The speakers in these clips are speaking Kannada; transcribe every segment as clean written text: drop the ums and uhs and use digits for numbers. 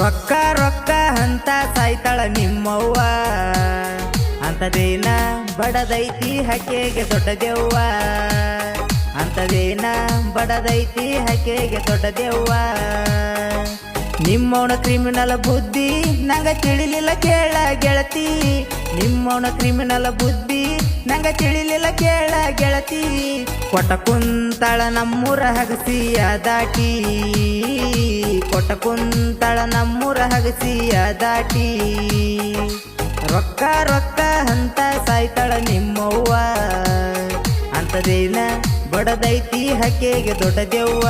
ರೊಕ್ಕ ರೊಕ್ಕ ಅಂತ ಸಾಯ್ತಾಳ ನಿಮ್ಮವ್ವ, ಅಂತದೇನ ಬಡದೈತಿ ಹಕ್ಕೆಗೆ ದೊಡ್ಡ ದೆವ್ವ, ಅಂತದೇನ ಬಡದೈತಿ ಹಕ್ಕೆಗೆ ದೊಡ್ಡ ದೆವ್ವ. ನಿಮ್ಮವನ ಕ್ರಿಮಿನಲ್ ಬುದ್ಧಿ ನಂಗ ತಿಳಿಲಿಲ್ಲ ಕೇಳ ಗೆಳತಿ, ನಿಮ್ಮವನ ಕ್ರಿಮಿನಲ್ ಬುದ್ಧಿ ನಂಗ ತಿಳಿಲಿಲ್ಲ ಕೇಳ ಗೆಳತಿ. ಕೊಟ್ಟ ಕುಂತಾಳ ನಮ್ಮೂರ ಹಗಸಿಯ ದಾಟಿ, ಕೊಟ್ಟ ಕುಂತಾಳ ನಮ್ಮೂರ ಹಗಸಿಯ ದಾಟಿ. ರೊಕ್ಕ ರೊಕ್ಕ ಅಂತ ಸಾಯ್ತಾಳ ನಿಮ್ಮವ್ವ, ಅಂತದೇನ ಬಡದೈತಿ ಹಕ್ಕೆಗೆ ದೊಡ್ಡ ದೆವ್ವ.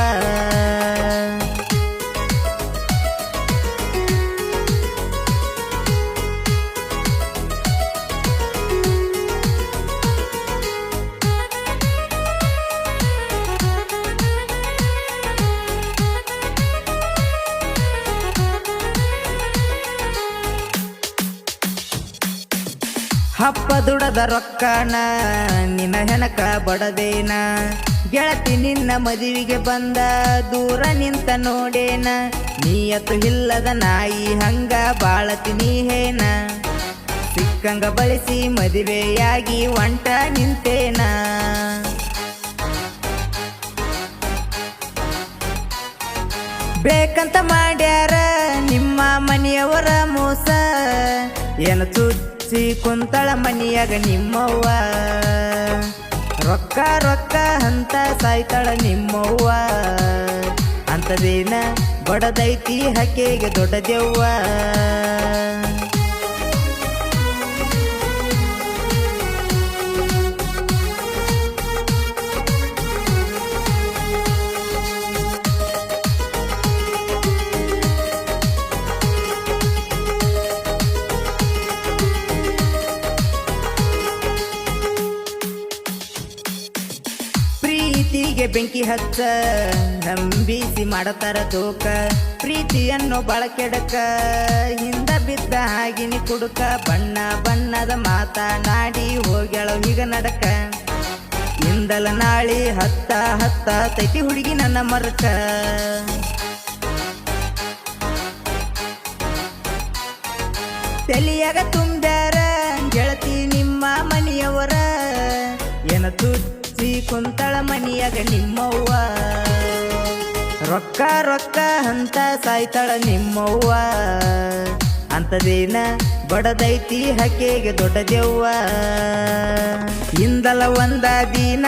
ಹಪ್ಪ ದುಡದ ರೊಕ್ಕನ ನಿನ್ನ ಹೆಣಕ ಬಡದೇನ, ಗೆಳತಿ ನಿನ್ನ ಮದುವೆಗೆ ಬಂದ ದೂರ ನಿಂತ ನೋಡೇನ. ನೀಯತ್ತು ಇಲ್ಲದ ನಾಯಿ ಹಂಗ ಬಾಳತಿ ನೀಹೇನ, ಸಿಕ್ಕಂಗ ಬಳಸಿ ಮದುವೆಯಾಗಿ ಒಂಟ ನಿಂತೇನ. ಬೇಕಂತ ಮಾಡ್ಯಾರ ನಿಮ್ಮ ಮನೆಯವರ ಮೋಸ, ಏನು ಚುಚ್ಚಿ ಕುಂತಳ ಮನಿಯಾಗ ನಿಮ್ಮವ್ವ. ರೊಕ್ಕ ರೊಕ್ಕ ಅಂತ ಸಾಯ್ತಾಳ ನಿಮ್ಮವ್ವ, ಅಂತದೇನ ಬಡದೈತಿ ಹಕ್ಕೆಗೆ ದೊಡ್ಡ ದೆವ್ವ. ಪ್ರೀತಿಗೆ ಬೆಂಕಿ ಹಚ್ಚ ನಂಬಿಸಿ ಮಾಡತಾರ ತೂಕ, ಪ್ರೀತಿಯನ್ನು ಬಳಕೆಡಕ ಹಿಂದ ಬಿದ್ದ ಹಾಗಿನಿ ಕುಡುಕ. ಬಣ್ಣ ಬಣ್ಣದ ಮಾತನಾಡಿ ಹೋಗ್ಯಾಳ ಈಗ ನಡಕ, ಇಂದಲ ನಾಳಿ ಹತ್ತ ಹತ್ತ ತೈತಿ ಹುಡುಗಿ ನನ್ನ ಮರಕ. ತೆಲಿಯಾಗ ತುಂಬ್ಯಾರ ಗೆಳತಿ ನಿಮ್ಮ ಮನೆಯವರ, ಏನ ತುಚ್ಚಿ ಕುಂತಳ ಮನಿಯಾಗ ನಿಮ್ಮವ್ವ. ರೊಕ್ಕ ರೊಕ್ಕ ಅಂತ ಸಾಯ್ತಾಳ ನಿಮ್ಮವ್ವ, ಅಂತದೇನ ಬಡದೈತಿ ಹಕ್ಕೆಗೆ ದೊಡ್ಡ ದೆವ್ವ. ಇಂದಲ ಒಂದ ದಿನ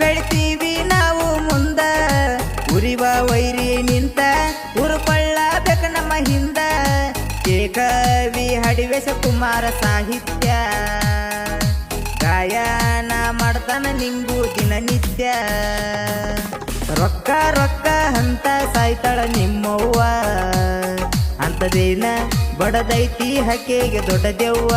ಬೆಳಿತೀವಿ ನಾವು ಮುಂದ, ಉರಿವ ವೈರಿ ನಿಂತ ಉರುಕೊಳ್ಳ ಬೇಕ ನಮ್ಮ ಹಿಂದ. ಕವಿ ಹಡಿವೇಶ ಕುಮಾರ ಸಾಹಿತ್ಯ, ಗಾಯನ ಮಾಡ್ತಾನ ನಿಂಗು ದಿನನಿತ್ಯ. ರೊಕ್ಕ ರೊಕ್ಕ ಅಂತ ಸಾಯ್ತಾಳ ನಿಮ್ಮವ್ವ, ಅಂತದೇನ ಬಡದೈತಿ ಹಕ್ಕೆಗೆ ದೊಡ್ಡ ದೆವ್ವ.